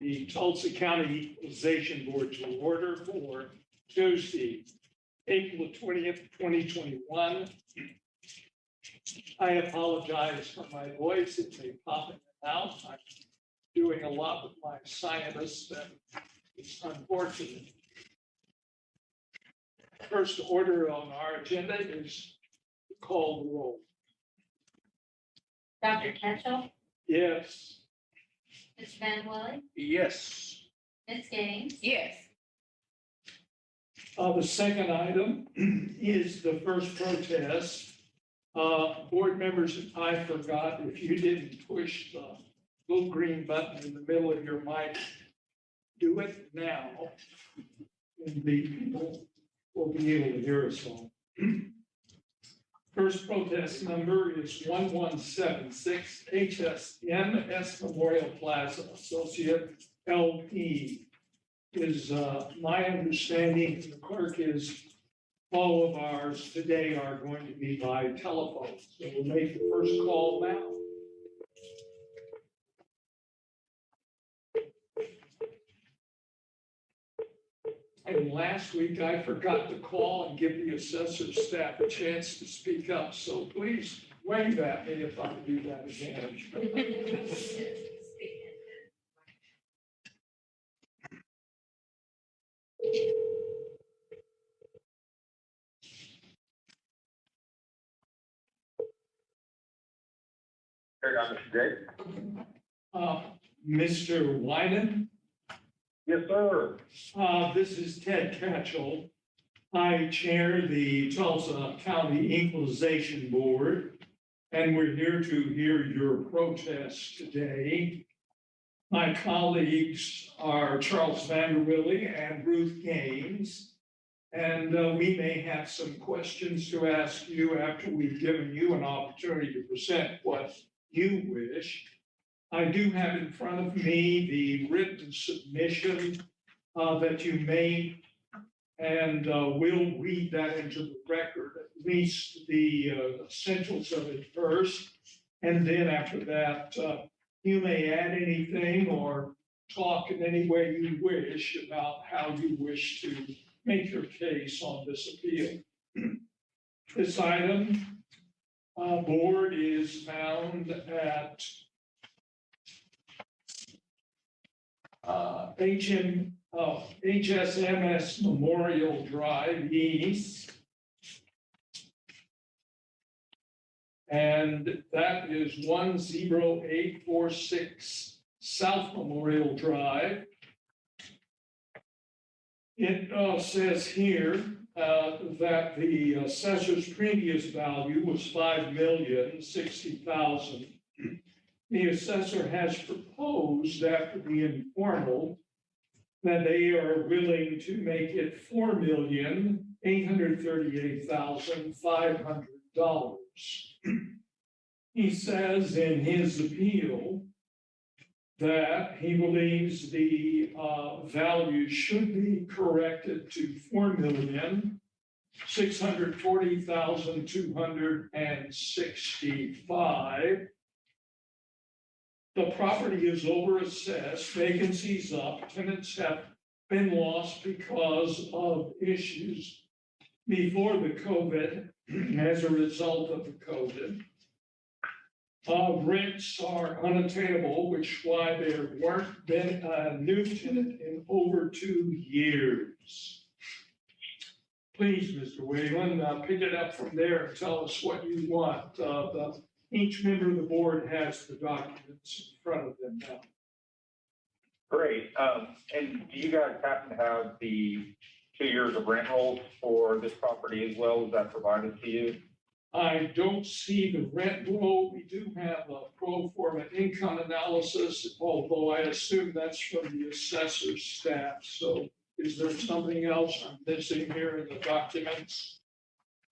The Tulsa County Equalization Board to order for Tuesday, April 20th, 2021. I apologize for my voice. It may pop in and out. I'm doing a lot with my sinus, and it's unfortunate. First order on our agenda is to call the roll. Dr. Ketchel, Yes. Mr. Van Willen, Yes. Ms. Gaines, Yes. The second item is the first protest. Board members, I forgot, if you didn't push the little green button in the middle of your mic, do it now. And the people will be able to hear us all. First protest number is 1176 HSMS Memorial Plaza Associate LP. Is my understanding, the clerk, is all of ours today are going to be by telephone. So we'll make the first call now. And last week I forgot to call and give the assessor staff a chance to speak up. So please wave at me if I do that again. Mr. Wyden? Yes, sir. This is Ted Ketchel. I chair the Tulsa County Equalization Board, and we're here to hear your protest today. My colleagues are Charles Vanderwilly and Ruth Gaines, and we may have some questions to ask you after we've given you an opportunity to present what you wish. I do have in front of me the written submission that you made, and we'll read that into the record, at least the essentials of it first. And then after that, you may add anything or talk in any way you wish about how you wish to make your case on this appeal. This item, board is found at HSMS Memorial Drive East. And that is 10846 South Memorial Drive. It says here that the assessor's previous value was $5,060,000. The assessor has proposed after the informal that they are willing to make it $4,838,500. He says in his appeal that he believes the value should be corrected to $4,640,265. The property is overassessed, vacancies up, tenants have been lost because of issues before the COVID, as a result of the COVID. Rents are unattainable, which is why there weren't been a new tenant in over 2 years. Please, Mr. Whalen, pick it up from there and tell us what you want. Each member of the board has the documents in front of them now. Great. And do you guys happen to have the 2 years of rent rolls for this property as well? Is that provided to you? I don't see the rent roll. We do have a pro forma income analysis, although I assume that's from the assessor's staff. So is there something else I'm missing here in the documents?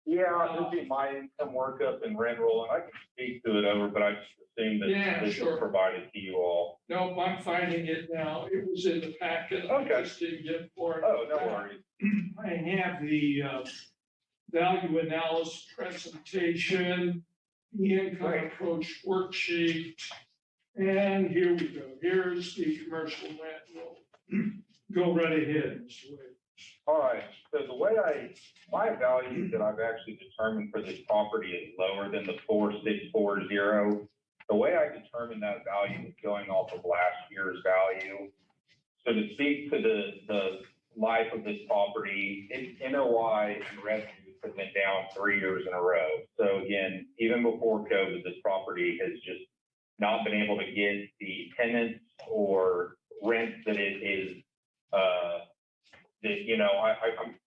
Yeah, it'll be my income workup and rent roll, and I can speak to it over, but I just assume that this is provided to you all. No, I'm finding it now. It was in the packet. Okay. I just didn't get for it. Oh, no worries. I have the value analysis presentation, the income approach worksheet, And here we go. Here's the commercial rent roll. Go right ahead, Mr. Wade. All right, so my value that I've actually determined for this property is lower than the 4640. The way I determine that value is going off of last year's value. So to speak to the life of this property, its NOI and revenue has been down 3 years in a row. So again, even before COVID, this property has just not been able to get the tenants or rent that it is,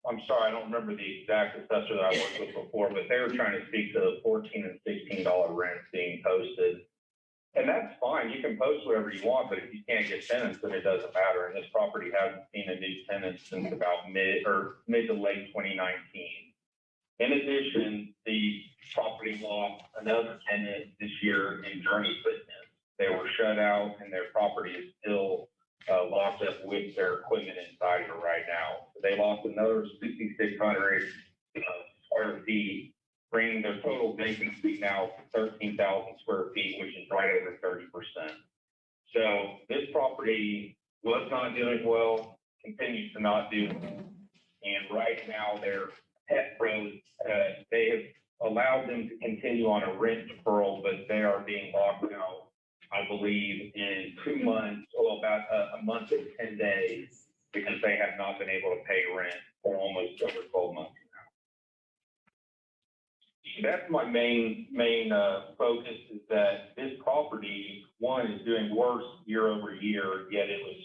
I'm sorry, I don't remember the exact assessor that I worked with before, but they were trying to speak to the $14 and $16 rent being posted. And that's fine. You can post whatever you want, but if you can't get tenants, then it doesn't matter. And this property hasn't seen a new tenant since about mid to late 2019. In addition, the property lost another tenant this year in Journey Fitness. They were shut out and their property is still locked up with their equipment inside of it right now. They lost another 6,600 square feet, bringing their total vacancy now to 13,000 square feet, which is right over 30%. So this property was not doing well, continues to not do well. And right now their pet pros, they have allowed them to continue on a rent deferral, but they are being locked out, I believe, in 2 months, or about a month and 10 days, because they have not been able to pay rent for almost over 12 months now. That's my main focus, is that this property, one, is doing worse year over year, yet it was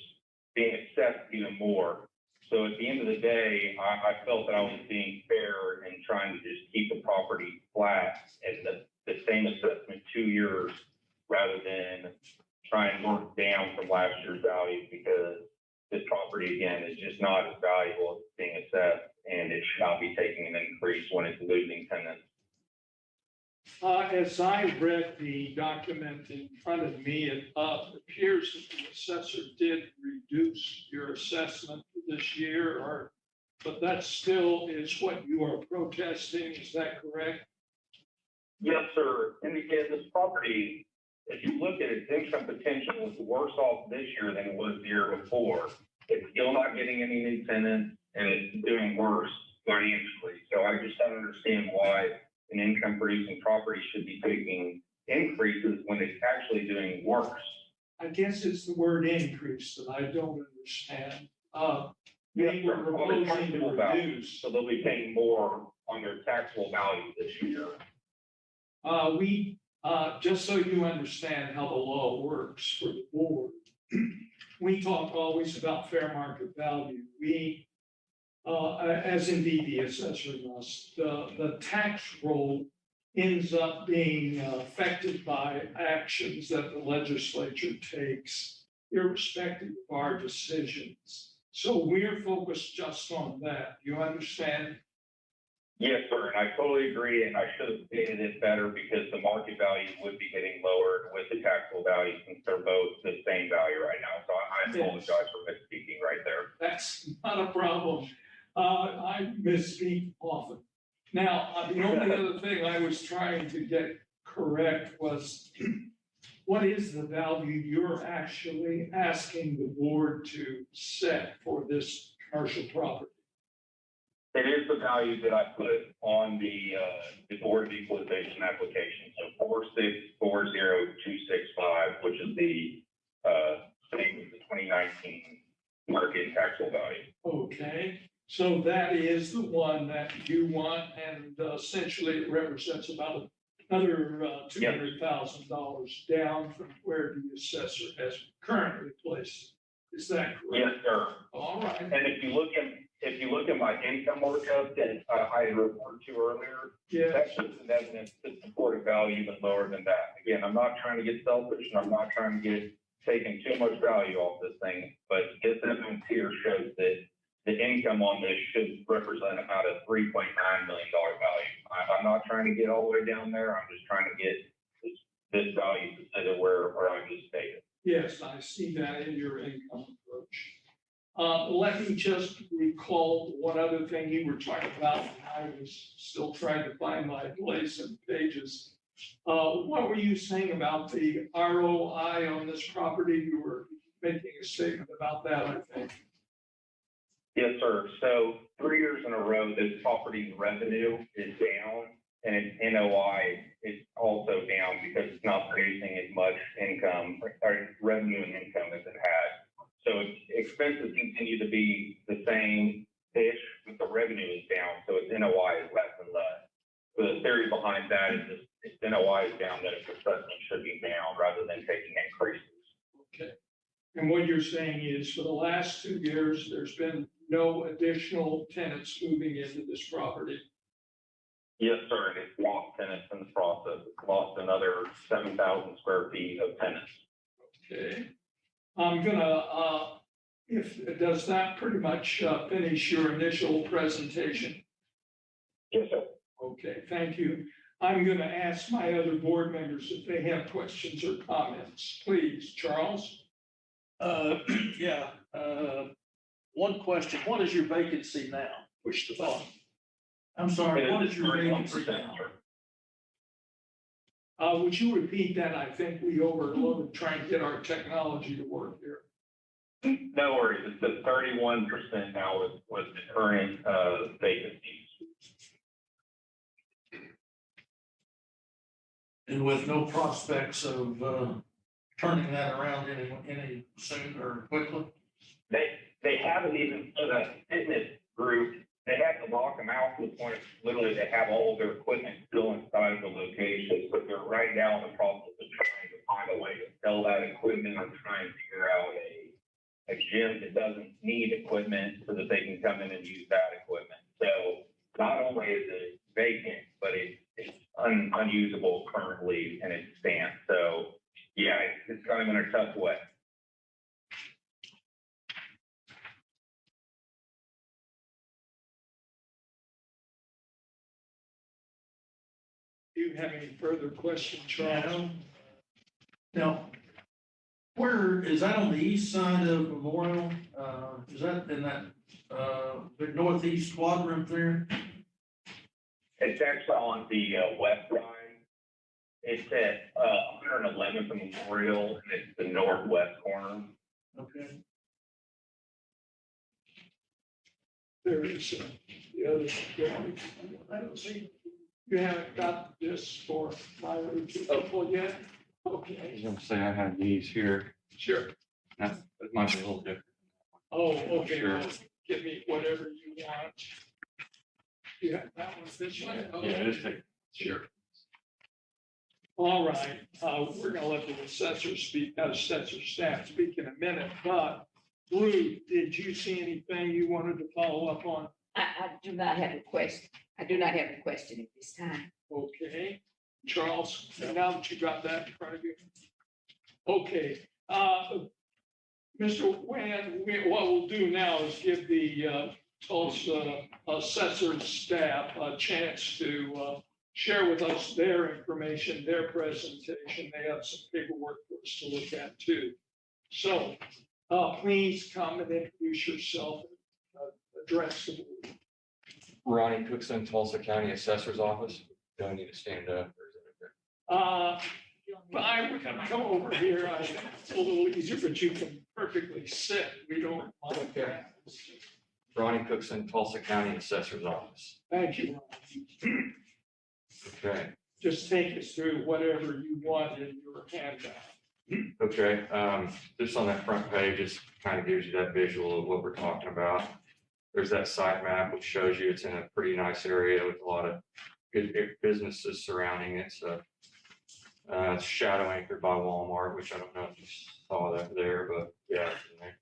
being assessed even more. So at the end of the day, I felt that I was being fair and trying to just keep the property flat and the same assessment 2 years, rather than try and work down from last year's value, because this property, again, is just not as valuable as being assessed, and it should not be taking an increase when it's losing tenants. As I read the document in front of me, it appears that the assessor did reduce your assessment for this year, but that still is what you are protesting. Is that correct? Yes, sir. And again, this property, if you look at its income potential, it's worse off this year than it was the year before. It's still not getting any new tenants, and it's doing worse financially. So I just don't understand why an income producing property should be taking increases when it's actually doing worse. I guess it's the word increase that I don't understand. Yes, We're sir. proposing to reduce. So they'll be paying more on their taxable value this year. Just so you understand how the law works for the board, we talk always about fair market value. As indeed the assessor must, the tax roll ends up being affected by actions that the legislature takes, irrespective of our decisions. So we're focused just on that. You understand? Yes, sir, and I totally agree, and I should have stated it better, because the market value would be getting lowered with the taxable value, since they're both the same value right now. So I apologize for misspeaking right there. That's not a problem. I misspeak often. Now, the only other thing I was trying to get correct was, what is the value you're actually asking the board to set for this commercial property? It is the value that I put on the Board of Equalization application. So 4640265, which is the same as the 2019 market taxable value. Okay, so that is the one that you want, and essentially it represents about another $200,000 down from where the assessor has currently placed. Is that correct? Yes, sir. All right. And if you look at my income workup that I had referred to earlier, Yeah. that's just an evidence to support a value even lower than that. Again, I'm not trying to get selfish, and I'm not trying to get taking too much value off this thing, but this evidence here shows that the income on this should represent about a $3.9 million value. I'm not trying to get all the way down there. I'm just trying to get this value to sit at where I just stated. Yes, I see that in your income approach. Let me just recall one other thing you were talking about, and I was still trying to find my place in pages. What were you saying about the ROI on this property? You were making a statement about that, I think. Yes, sir. So 3 years in a row, this property's revenue is down and its NOI is also down because it's not producing as much income or revenue and income as it had. So its expenses continue to be the same-ish, but the revenue is down, so its NOI is less and less. So the theory behind that is that its NOI is down, that its assessment should be down rather than taking increases. Okay. And what you're saying is for the last 2 years, there's been no additional tenants moving into this property. Yes, sir, and it's lost tenants in the process. It's lost another 7,000 square feet of tenants. Okay. I'm gonna, does that pretty much finish your initial presentation? Yes, sir. Okay, thank you. I'm gonna ask my other board members if they have questions or comments. Please, Charles? Yeah, one question, what is your vacancy now? Push the button. I'm sorry, what is your 31%, vacancy now? sir. Would you repeat that? I think we overloaded trying to get our technology to work here. No worries, it's at 31% now with the current vacancies. And with no prospects of, turning that around any soon or quickly? They haven't even, so the fitness group, they had to lock them out to the point, literally, they have all of their equipment still inside of the locations, but they're right now in the process of trying to find a way to sell that equipment or try and figure out a gym that doesn't need equipment so that they can come in and use that equipment. So not only is it vacant, but it's unusable currently in its stance. So yeah, it's kind of in a tough way. Do you have any further questions, Charles? Now, where, is that on the east side of Memorial? Is that in that, the northeast quadrant there? It's actually on the west side. It's at 111th and Memorial, and it's the northwest corner. Okay. There is the other. I don't see. You haven't got this for my people yet? I Okay, was gonna say I had these here. sure. That might be a little different. Oh, okay, Sure. well, give me whatever you want. You have that one, this one? Yeah, just take. Sure. All right, we're gonna let the assessor speak, assessor staff speak in a minute, but Ruth, did you see anything you wanted to follow up on? I do not have a question. I do not have a question at this time. Okay, Charles, now that you got that in front of you. Okay, Mr. Wan, what we'll do now is give the Tulsa assessor staff a chance to share with us their information, their presentation. They have some paperwork for us to look at too. So please come and introduce yourself, address the board. Ronnie Cookson, Tulsa County Assessor's Office. Do I need to stand up? Or is it But I would come over here, it's a little easier, but you can perfectly sit. We don't mind that. okay? Ronnie Cookson, Tulsa County Assessor's Office. Thank you. Okay, Just take us through whatever you want in your handout. okay. Just on that front page, just kind of gives you that visual of what we're talking about. There's that site map, which shows you it's in a pretty nice area with a lot of good businesses surrounding it. So it's shadow anchored by Walmart, which I don't know if you saw that there, but yeah, it's in there.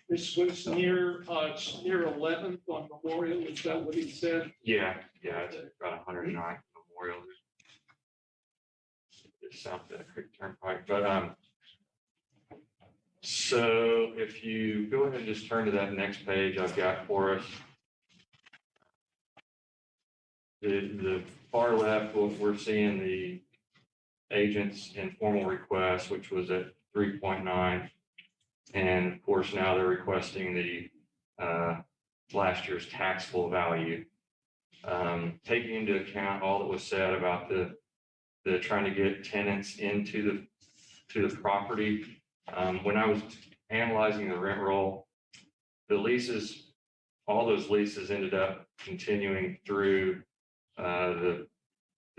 This was near, it's near 11th on Memorial, is that what he said? Yeah, it's about 109 Memorial. Just south of that Creek Turnpike, but so if you go ahead and just turn to that next page I've got for us. The far left, we're seeing the agent's informal request, which was at 3.9. And of course, now they're requesting the last year's taxable value. Taking into account all that was said about the the trying to get tenants into the property. When I was analyzing the rent roll, the leases, all those leases ended up continuing through, the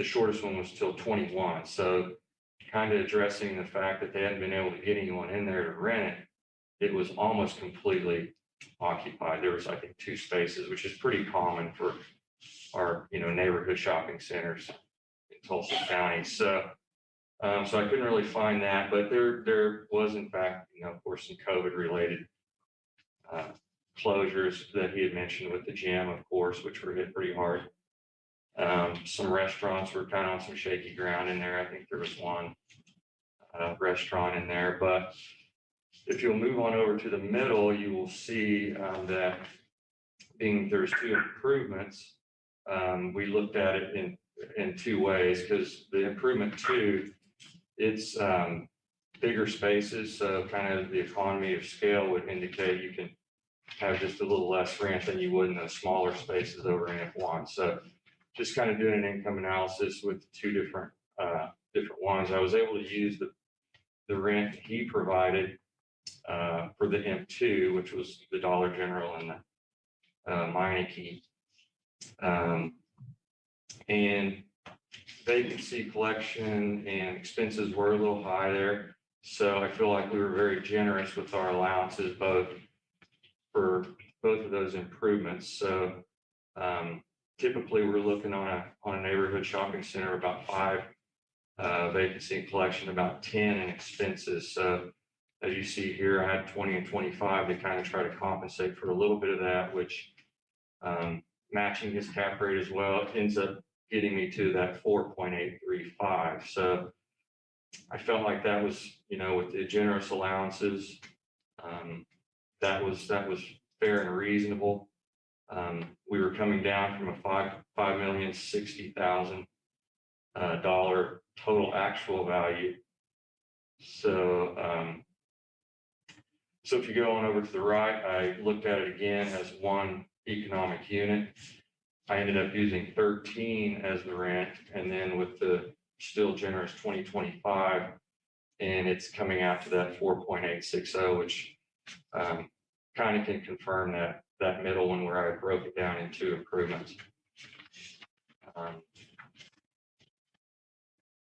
shortest one was till 21. So kind of addressing the fact that they hadn't been able to get anyone in there to rent it, it was almost completely occupied. There was, I think, 2 spaces, which is pretty common for our, neighborhood shopping centers in Tulsa County. So I couldn't really find that, but there was in fact, of course, some COVID related closures that he had mentioned with the gym, of course, which were hit pretty hard. Some restaurants were kind of on some shaky ground in there. I think there was one restaurant in there, but if you'll move on over to the middle, you will see that there's 2 improvements. We looked at it in 2 ways, because the improvement 2, it's bigger spaces, so kind of the economy of scale would indicate you can have just a little less rent than you would in the smaller spaces over in F1. So just kind of doing an income analysis with 2 different ones. I was able to use the rent he provided for the M2, which was the Dollar General and the Meineke. And vacancy collection and expenses were a little high there. So I feel like we were very generous with our allowances, for both of those improvements. So typically we're looking on a neighborhood shopping center about 5 vacancy and collection, about 10 in expenses. So as you see here, I had 20 and 25 to kind of try to compensate for a little bit of that, which matching his cap rate as well ends up getting me to that 4.835. So I felt like that was, with the generous allowances, that was fair and reasonable. We were coming down from a $5,060,000 total actual value. So if you go on over to the right, I looked at it again as 1 economic unit. I ended up using 13 as the rent, and then with the still generous 2025, and it's coming out to that 4.860, which kind of can confirm that middle one where I broke it down into improvements.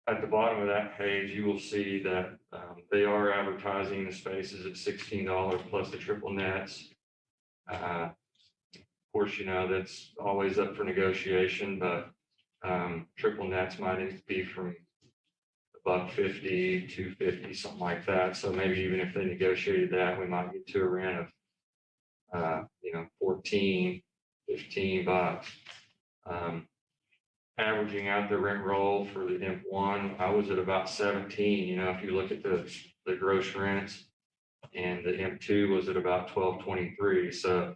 At the bottom of that page, you will see that they are advertising the spaces at $16 plus the triple nets. Of course, that's always up for negotiation, but triple nets might be from $150, $250, something like that. So maybe even if they negotiated that, we might get to a rent of 14, $15. Averaging out the rent roll for the M1, I was at about 17. If you look at the gross rents, and the M2 was at about 12.23. So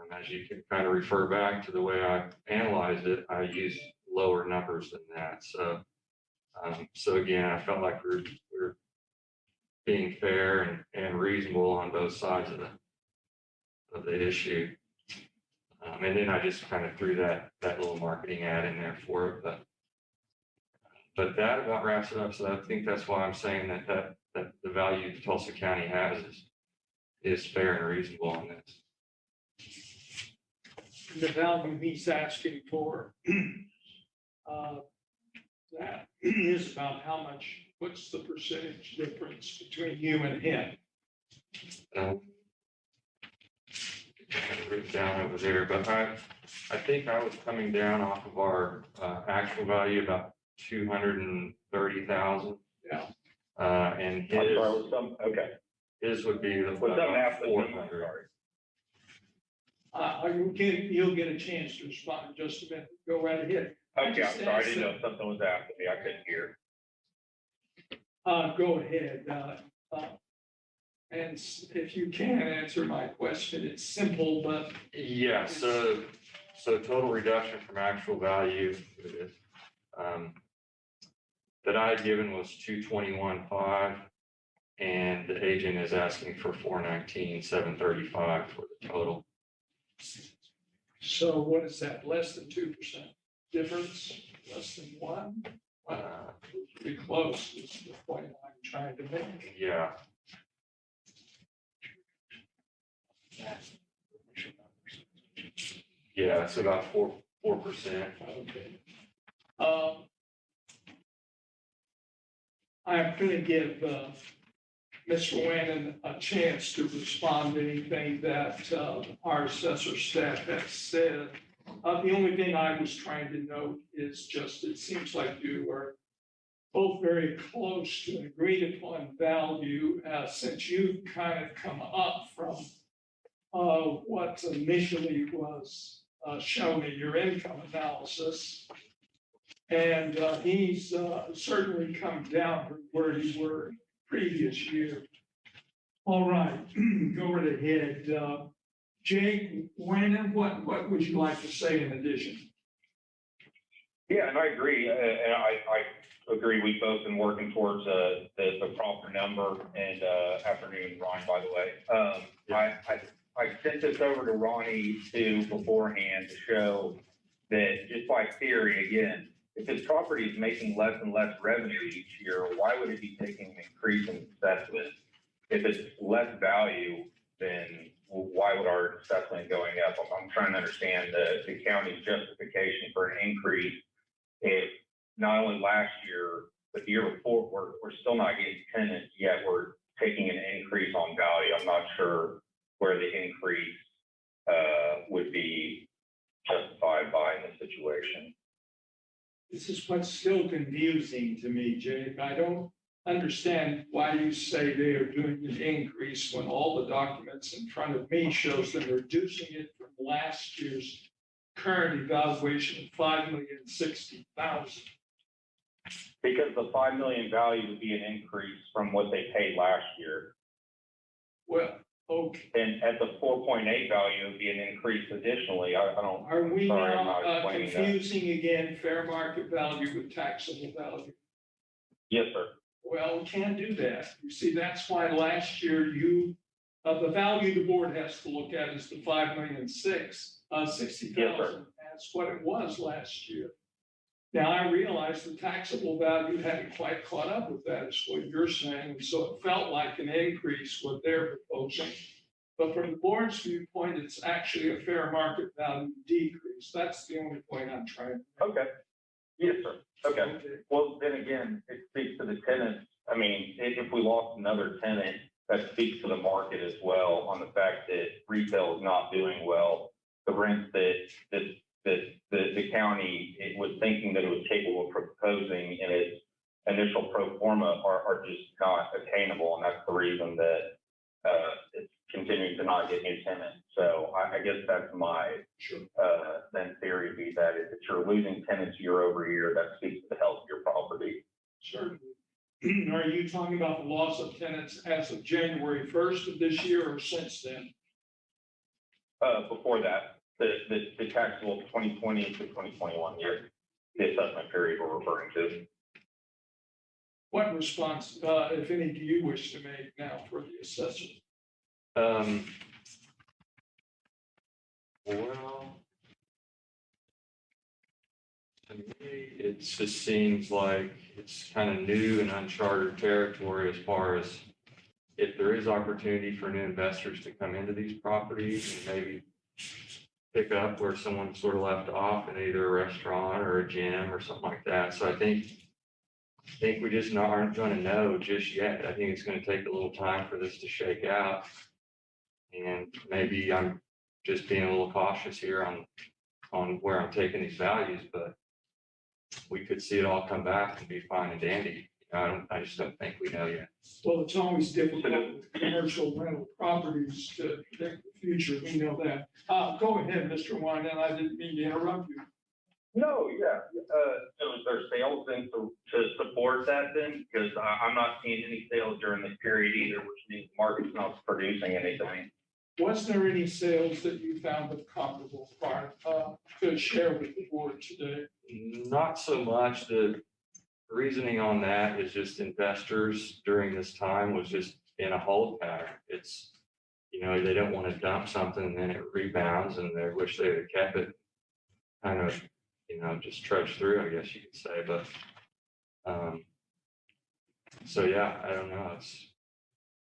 as you can kind of refer back to the way I analyzed it, I used lower numbers than that. So again, I felt like we're being fair and reasonable on both sides of the issue. And then I just kind of threw that little marketing ad in there for it, but that about wraps it up. So I think that's why I'm saying that the value Tulsa County has is fair and reasonable on this. The value he's asking for, that is about how much, what's the percentage difference between you and him? Written down over there, but I think I was coming down off of our actual value about 230,000. Yeah. And I'm sorry, was okay. his would be Was something about happened? 400. You'll get a chance to respond in just a minute. Go right ahead. Okay, I'm sorry, I didn't know if something was after me, I couldn't hear. Go ahead. And if you can answer my question, it's simple, but Yeah, so total reduction from actual value that I had given was 221.5, and the agent is asking for 419,735 for the total. so what is that? Less than 2% difference? Less than 1? Pretty close is the point I'm trying to make. Yeah. Yeah, it's about 4%. Okay. I'm going to give Mr. Wannon a chance to respond to anything that our assessor staff has said. The only thing I was trying to note is just, it seems like you are both very close to an agreed upon value, since you've kind of come up from what initially was shown in your income analysis. And he's certainly come down from where you were previous year. All right, go right ahead. Jake, what would you like to say in addition? Yeah, and I agree, and I agree, we've both been working towards the proper number, and afternoon, Ron, by the way. I sent this over to Ronnie too beforehand to show that just by theory, again, if his property is making less and less revenue each year, why would it be taking an increase in assessment? If it's less value, then why would our assessment going up? I'm trying to understand the county's justification for an increase. If not only last year, but the year before, we're still not getting tenants, yet we're taking an increase on value. I'm not sure where the increase would be justified by in this situation. This is what's still confusing to me, Jake. I don't understand why you say they are doing an increase when all the documents in front of me shows them reducing it from last year's current evaluation of $5,060,000. Because the 5 million value would be an increase from what they paid last year. Well, okay. And at the 4.8 value, it would be an increase additionally. I don't. Are we sorry, I'm now not explaining that. confusing again fair market value with taxable value? Yes, sir. Well, we can't do that. You see, that's why last year the value the board has to look at is the $5,060,000. Yes, sir. That's what it was last year. Now, I realize the taxable value hadn't quite caught up with that, is what you're saying. And so it felt like an increase what they're proposing. But from the board's viewpoint, it's actually a fair market value decrease. That's the only point I'm trying to make. Okay. Yes, sir. Okay. Well, then again, it speaks to the tenants. I mean, if we lost another tenant, that speaks to the market as well on the fact that retail is not doing well. The rents that the county was thinking that it was capable of proposing in its initial pro forma are just not attainable. And that's the reason that it's continuing to not get new tenants. So I guess that's my then theory be that if you're losing tenants year over year, that speaks to the health of your property. Certainly. Are you talking about the loss of tenants as of January 1st of this year or since then? Before that, the taxable 2020 to 2021 year, the assessment period we're referring to. What response, if any, do you wish to make now for the assessor? Well, to me, it just seems like it's kind of new and uncharted territory as far as if there is opportunity for new investors to come into these properties and maybe pick up where someone sort of left off in either a restaurant or a gym or something like that. So I think we just aren't going to know just yet. I think it's going to take a little time for this to shake out. And maybe I'm just being a little cautious here on where I'm taking these values, but we could see it all come back and be fine and dandy. I just don't think we know yet. Well, it's always difficult with commercial rental properties to predict the future. We know that. Go ahead, Mr. Wyman. I didn't mean to interrupt you. No, yeah. So is there sales then to support that then? Because I'm not seeing any sales during this period either, which means the market's not producing anything. Was there any sales that you found of comparable product to share with the board today? Not so much. The reasoning on that is just investors during this time was just in a hold pattern. It's, they don't want to dump something and then it rebounds and they wish they had kept it. Kind of, just trudge through, I guess you could say. But So yeah, I don't know,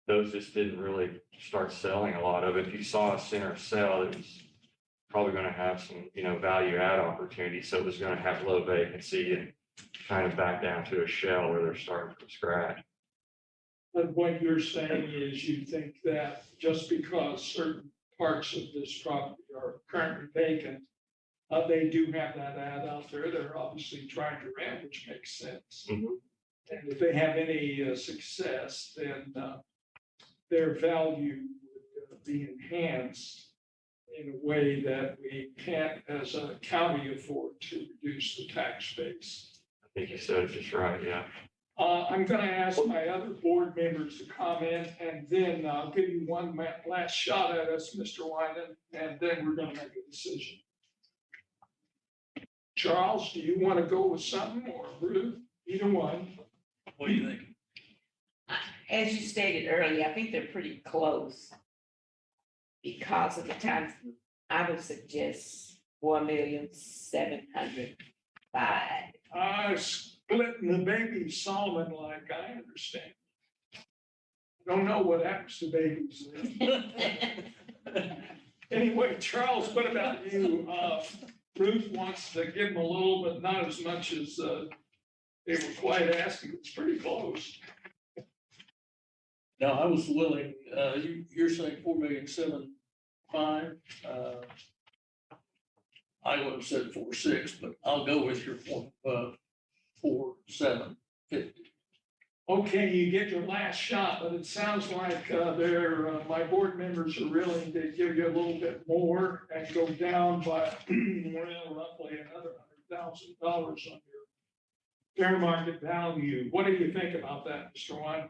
those just didn't really start selling a lot of it. If you saw a center sell, it was probably gonna have some, value add opportunity, so it was gonna have low vacancy and kind of back down to a shell where they're starting from scratch. But what you're saying is you think that just because certain parts of this property are currently vacant, they do have that ad out there. They're obviously trying to rent, which makes sense. Mhm. And if they have any success, then their value would be enhanced in a way that we can't, as a county, afford to reduce the tax base. I think you said it just right, yeah. I'm going to ask my other board members to comment, and then I'll give you one last shot at us, Mr. Wyden, and then we're going to make a decision. Charles, do you want to go with something, or Ruth? Either one. What do you think? As you stated earlier, I think they're pretty close. Because of the time, I would suggest 4,705,000. Splitting the baby Solomon like I understand. Don't know what happens to babies. Anyway, Charles, what about you? Ruth wants to give them a little, but not as much as they were quite asking. It's pretty close. No, I was willing, you're saying 4,705,000. I would have said 4,600,000, but I'll go with your 4,750,000. Okay, you get your last shot, but it sounds like my board members are willing to give you a little bit more and go down by roughly another $100,000 on your fair market value. What do you think about that, Mr. Wine?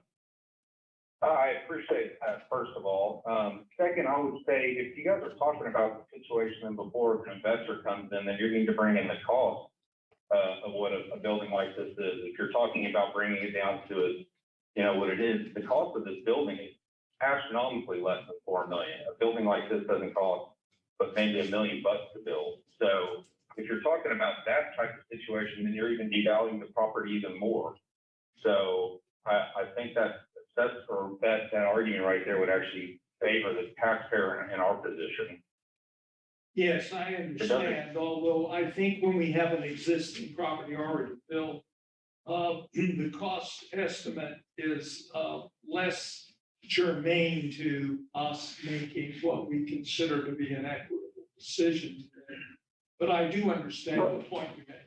I appreciate that, first of all. Second, I would say if you guys are talking about the situation before an investor comes in, then you need to bring in the cost of what a building like this is. If you're talking about bringing it down to what it is, the cost of this building is astronomically less than $4 million. A building like this doesn't cost but maybe $1 million to build. So if you're talking about that type of situation, then you're even devaluing the property even more. So I think that argument right there would actually favor the taxpayer in our position. Yes, I understand, although I think when we have an existing property already built, the cost estimate is less germane to us making what we consider to be an equitable decision today. But I do understand the point you made.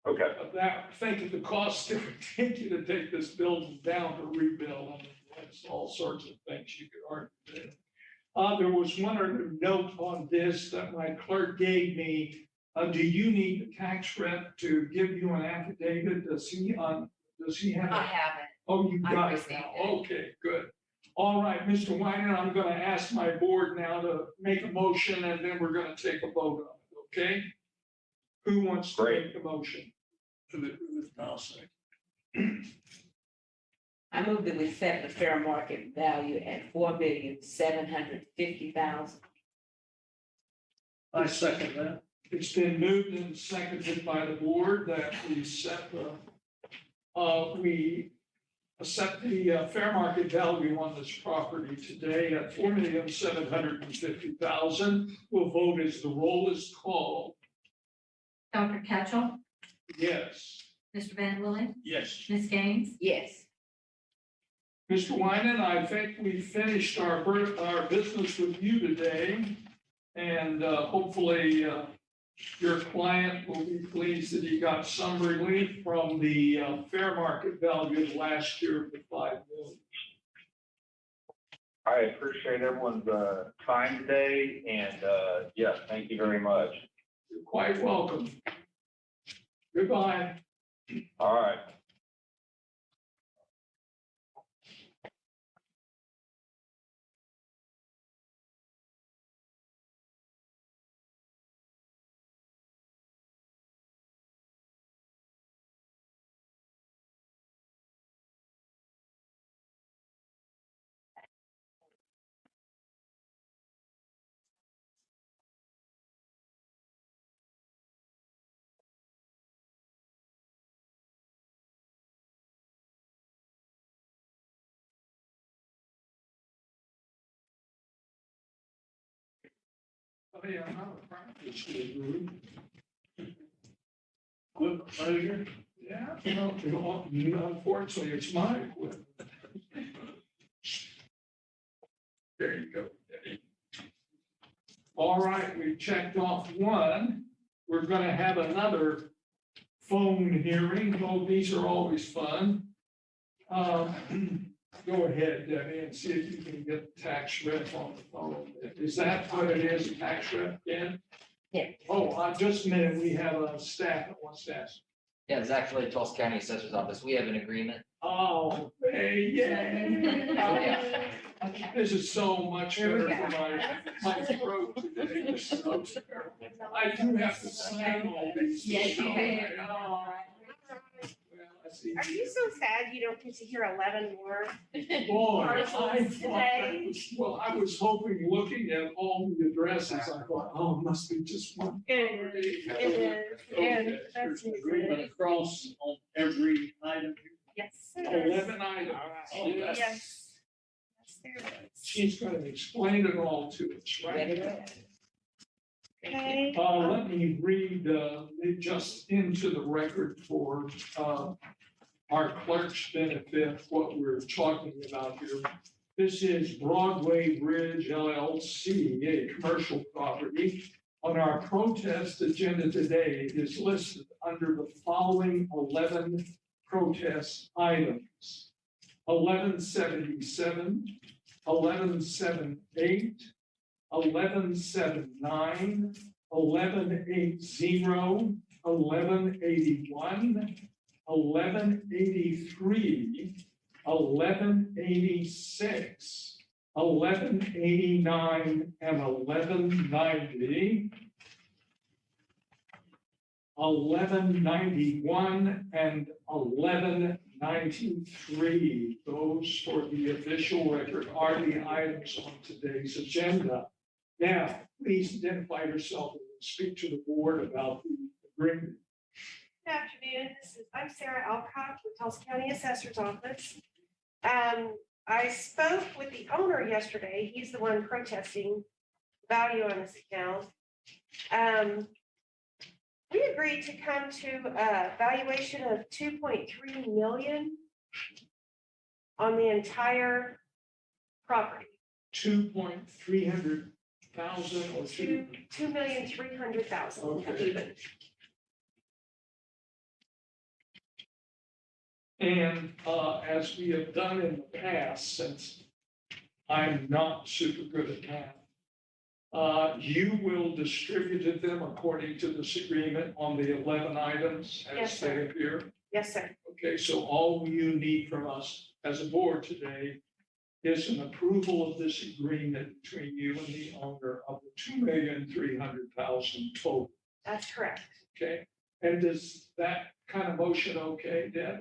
Okay. That, think of the cost it would take you to take this building down to rebuild, and there's all sorts of things you could argue there. There was one other note on this that my clerk gave me. Do you need the tax rep to give you an affidavit? Does he have? I haven't. Oh, you I got it received now. it. Okay, good. All right, Mr. Weiner, I'm going to ask my board now to make a motion, and then we're going to take a vote on it, okay? Who wants to make the motion? I'll say. I move that we set the fair market value at 4,750,000. I second that. It's been moved and seconded by the board that we set the fair market value on this property today at 4,750,000. We'll vote as the roll is called. Dr. Ketchel, Yes. Mr. Van Willen, Yes. Ms. Gaines, Yes. Mr. Wynan, I think we finished our business with you today. And hopefully your client will be pleased that he got some relief from the fair market value of last year of the $5 million. I appreciate everyone's time today, and yes, thank you very much. You're quite welcome. Goodbye. All right. Oh, yeah, I'm not a practice guru. Equipment measure, yeah, unfortunately, it's my equipment. There you go. All right, we checked off one. We're gonna have another phone hearing. Oh, these are always fun. Go ahead, Debbie, and see if you can get tax rep on the phone. Is that what it is, tax rep, Dan? Yeah. Oh, just a minute, we have a staff, one staff. Yeah, it's actually Tulsa County Assessor's Office. We have an agreement. Oh, hey, Yeah. This is so much Here we better for my throat today. This is so terrible. I do have to sign all these. Yes, you have. Oh. Well, I see. Are you so sad you don't get to hear 11 more? Boy, I Articles thought that today? was, well, I was hoping, looking at all the addresses, I thought, oh, it must be just one. It is, and that's Agreement across on every item. yes. 11 items. Oh, Yes. yes. Yes, there is. She's gonna explain it all to us, right? Okay. Let me read, just into the record for, our clerk's benefit, what we're talking about here. This is Broadway Bridge LLC, a commercial property. On our protest agenda today, it is listed under the following 11 protest items. 1177, 1178, 1179, 1180, 1181, 1183, 1186, 1189, and 1190. 1191 and 1193. Those for the official record are the items on today's agenda. Now, please identify yourself and speak to the board about the agreement. Good afternoon. I'm Sarah Alcott with Tulsa County Assessor's Office. I spoke with the owner yesterday. He's the one protesting value on this account. We agreed to come to a valuation of 2.3 million on the entire property. 2,300,000 or two? 2,300,000 Okay. even. And as we have done in the past, since I'm not super good at math, you will distribute to them according to this agreement on the 11 items Yes, as they sir. appear. Yes, sir. Okay, so all you need from us as a board today is an approval of this agreement between you and the owner of the 2,300,000 total. That's correct. Okay, and is that kind of motion okay, Deb?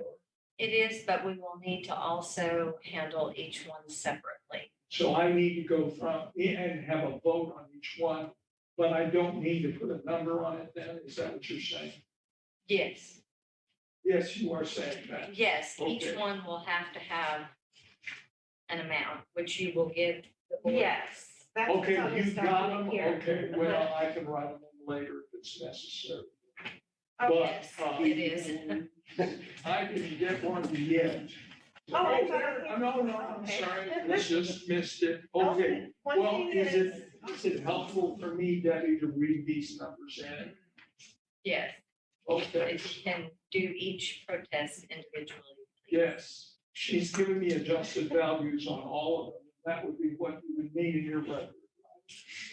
It is, but we will need to also handle each one separately. So I need to go from and have a vote on each one, but I don't need to put a number on it then? Is that what you're saying? Yes, Yes, you are saying that. yes, each Okay. one will have to have an amount, which you will give the board. Yes. That's what's Okay, on this you got document them? here. Okay, well, I can write them in later if it's necessary. Oh, But, yes. It is. I didn't get one yet. Oh, I thought I- No, I'm Okay. sorry, I just missed it. Okay, One well, thing is it helpful for me, Debbie, to read these numbers in? Yes, Okay, if you can do each protest individually. please. yes, she's given me adjusted values on all of them. That would be what you would need in your record.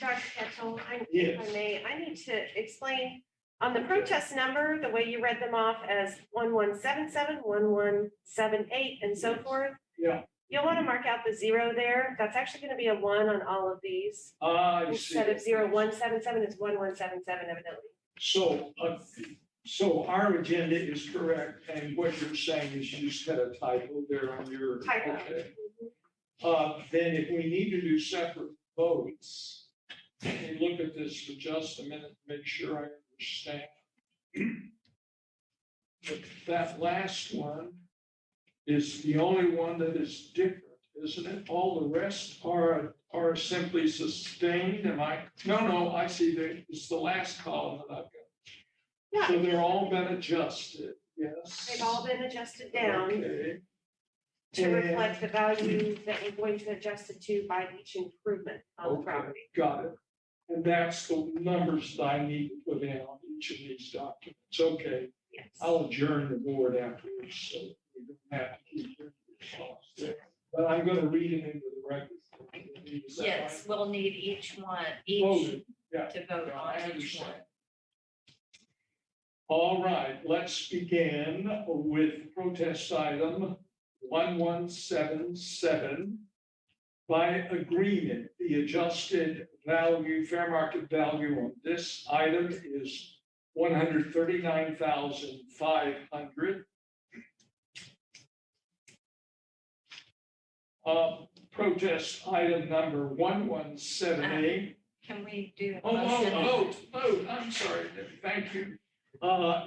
Dr. Ketchel, if Yes. I may, I need to explain on the protest number, the way you read them off as 1177, 1178, and so forth. Yeah. You'll want to mark out the 0 there. That's actually going to be a 1 on all of these. I see. Instead of 0177, it's 1177 evidently. So our agenda is correct, and what you're saying is you just had a typo there on your. Typo. Okay. Then if we need to do separate votes, let me look at this for just a minute, to make sure I understand. But that last one is the only one that is different, isn't it? All the rest are are simply sustained, no, I see it's the last column that I've got. Yeah, So they're all been adjusted, yes. they've all been adjusted down Okay. to reflect the value that we're going to adjust it to by each improvement on the Okay, property. got it. And that's the numbers that I need to put in on each of these documents. Okay, Yes. I'll adjourn the board afterwards, so we don't have to keep hearing this cost there. But I'm gonna read it into the record. Is that Yes, right? we'll need each one, Voted, each yeah. to vote Yeah, I on each one. understand. All right, let's begin with protest item 1177. By agreement, the adjusted value, fair market value on this item is 139,500. Protest item number 1178. Can we do a Oh, motion? I'm sorry, thank you.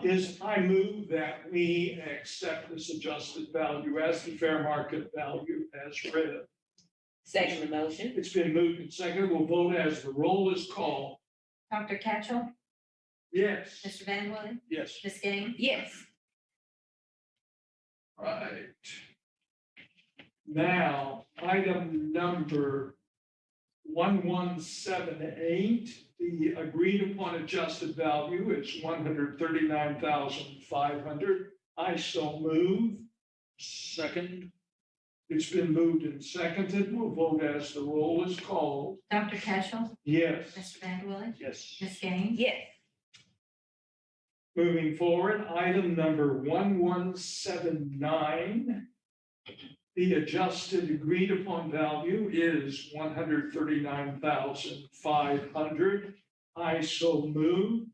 Is I move that we accept this adjusted value as the fair market value as read. Second the motion. It's been moved and seconded. We'll vote as the roll is called. Dr. Catchell, Yes. Mr. Van Willen, Yes. Ms. Gaines? Yes. Right. Now, item number 1178, the agreed upon adjusted value is 139,500. I so move. Second. It's been moved and seconded. We'll vote as the roll is called. Dr. Catchell, Yes. Mr. Van Willen, Yes. Ms. Gaines? Yes. Moving forward, item number 1179. The adjusted agreed upon value is 139,500. I so move.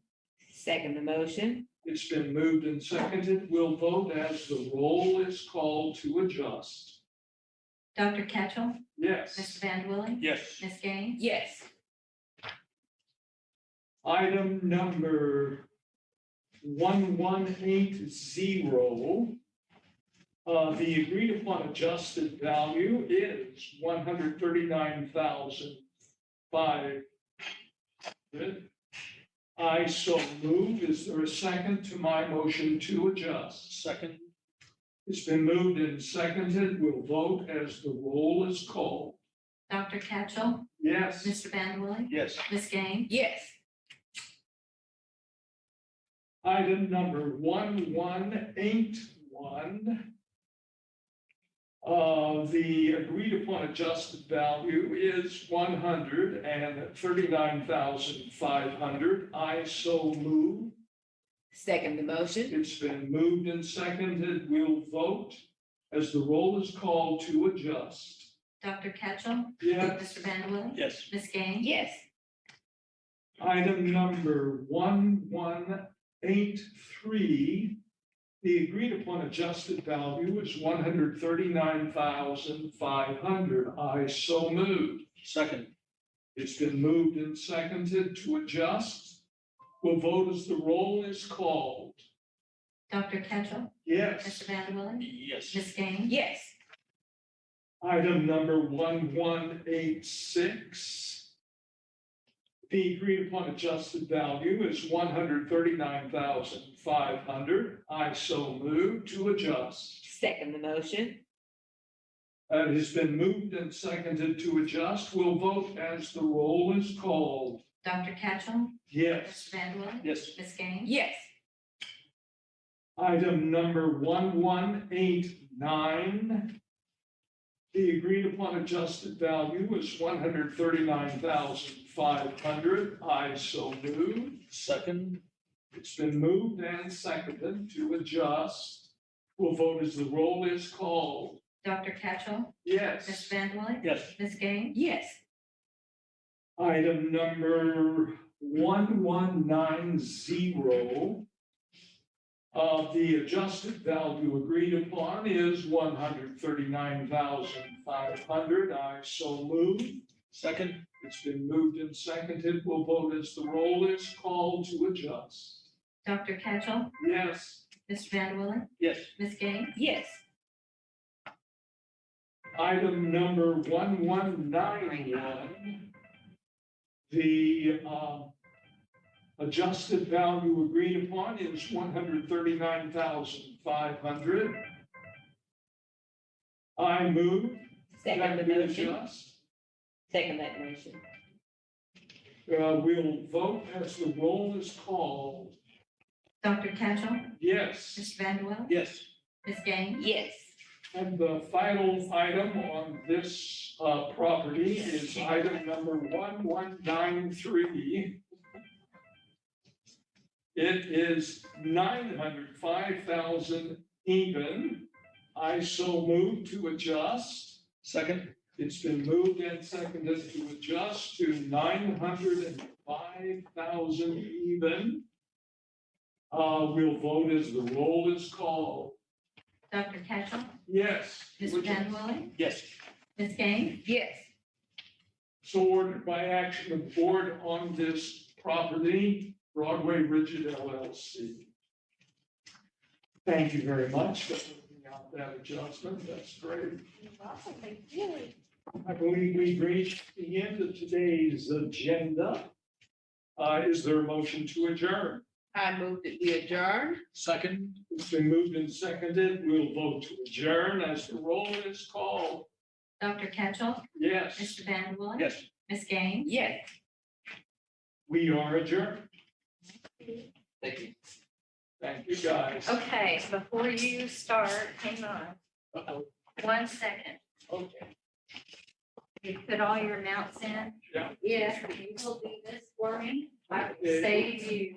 Second the motion. It's been moved and seconded. We'll vote as the roll is called to adjust. Dr. Catchell, Yes. Mr. Van Willen, Yes. Ms. Gaines? Yes. Item number 1180. The agreed upon adjusted value is 139,500. I so move. Is there a second to my motion to adjust? Second. It's been moved and seconded. We'll vote as the roll is called. Dr. Catchell, Yes. Mr. Van Willen, Yes. Ms. Gaines? Yes. Item number 1181. The agreed upon adjusted value is 139,500. I so move. Second the motion. It's been moved and seconded. We'll vote as the roll is called to adjust. Dr. Catchell, Yes. Mr. Van Willen, Yes. Ms. Gaines? Yes. Item number 1183. The agreed upon adjusted value is 139,500. I so move. Second. It's been moved and seconded to adjust. We'll vote as the roll is called. Dr. Catchell, Yes. Mr. Van Willen, Yes. Ms. Gaines? Yes. Item number 1186. The agreed upon adjusted value is 139,500. I so move to adjust. Second the motion. It has been moved and seconded to adjust. We'll vote as the roll is called. Dr. Catchell, Yes. Mr. Van Willen, Yes. Ms. Gaines? Yes. Item number 1189. The agreed upon adjusted value is 139,500. I so move. Second. It's been moved and seconded to adjust. We'll vote as the roll is called. Dr. Catchell, Mr. Yes. Van Willen, Yes. Ms. Gaines? Yes. Item number 1190. The adjusted value agreed upon is 139,500. I so move. Second. It's been moved and seconded. We'll vote as the roll is called to adjust. Dr. Catchell, Yes. Mr. Van Willen, Yes. Ms. Gaines? Yes. Item number 1191. The adjusted value agreed upon is 139,500. I move Second the that we motion, adjust. second that motion. We'll vote as the roll is called. Dr. Ketchel, Yes. Mr. Vanderwell, Yes. Ms. Gaines, Yes, And the final item on this property is item number 1193. It is 905,000 even. I so move to adjust. Second? It's been moved and seconded to adjust to 905,000 even. We'll vote as the roll is called. Dr. Ketchel, Yes. Mr. Vanderwell, Yes. Ms. Gaines, yes, So ordered by action of the board on this property, Broadway Rigid LLC. Thank you very much for working out that adjustment. That's great. I believe we've reached the end of today's agenda. Is there a motion to adjourn? I move that we adjourn. Second? It's been moved and seconded. We'll vote to adjourn as the roll is called. Dr. Ketchel, Yes, Mr. Vanderwell. Yes. Ms. Gaines. Yes. we are adjourned. Thank you. Thank you, guys. Okay, before you start, hang on Uh-oh. 1 second. Okay. You put all your amounts in? Yeah. Yes, you will do this for me. I will Okay. save you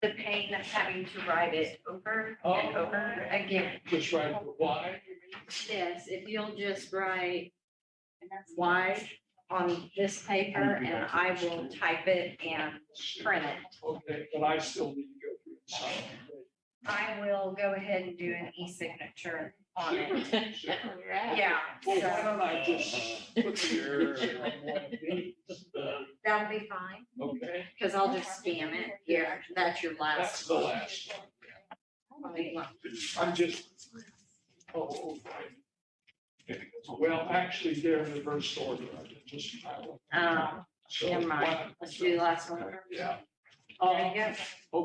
the pain of having to write it over and over again. Just right for why? Yes, if you'll just write wide on this paper and I will type it and print it. Okay, but I still need to go through and sign. I will go ahead and do an e-signature on it. Sure. Yeah, Well, why so don't I just put the yours on one of these? that'll be fine, Okay, because I'll just scan it. Here, that's your that's last the one. last one. Big one. I'm just. Oh, okay. Well, actually, they're in reverse order. I just. So, Never mind. Let's do the last one. Yeah. There you go.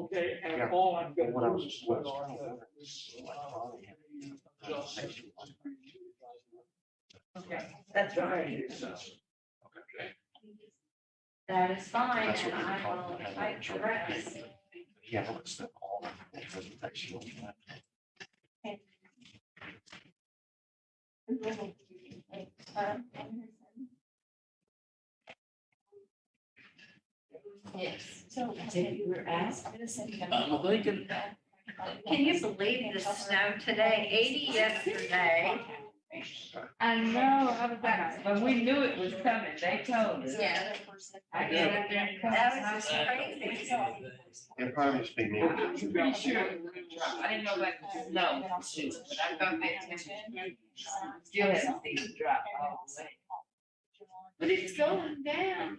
Okay, and all I'm gonna do is put on this. Okay, that's fine. Okay. That is fine, and I will type the rest. Yeah, it's the all the presentation. Yes. You were asked. I'm thinking. Can you believe the snow today? 80 yesterday. I know, I was like, but we knew it was coming, they told us. Yeah. I got it there. That was just crazy. It probably just be me. I'm pretty sure it was gonna drop. I didn't know about the snow, but I thought that still haven't seen it drop all the way. But it's going down.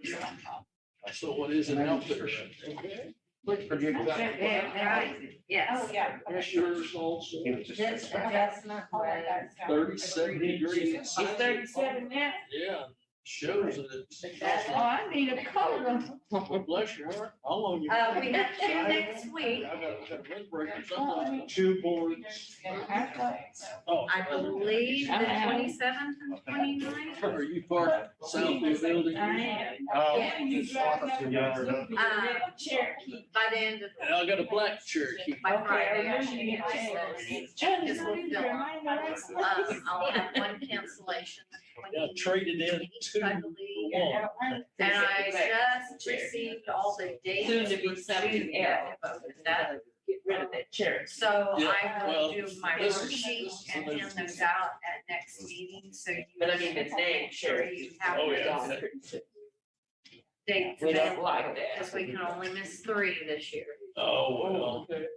So what is it out there? Okay. Yes. That's yours also. This adjustment was 37 degrees. It's 37 now. Yeah, shows that it's. Oh, I need a color. Well, bless your heart. How long you? we have two next week. I got a windbreaker somewhere. Two boards. Oh. I believe the 27th and 29th. Are you part of Southfield building? I am. Oh, Yeah. it's off of the yard. Cherokee. By the end of, And I got a black Cherokee. by Friday, I should get this. I'll have one cancellation. I traded in two I for believe. one. And I just received all the dates. Soon to be something else. That- Get rid of that Cherokee. So Yeah, I will well, do my this is- worksheet this is and the hand those out at next meeting, so you. But I mean, the name Cherokee. You have Oh, the yeah. dates We don't available, like that. because we can only miss 3 this year. Oh, well. Okay.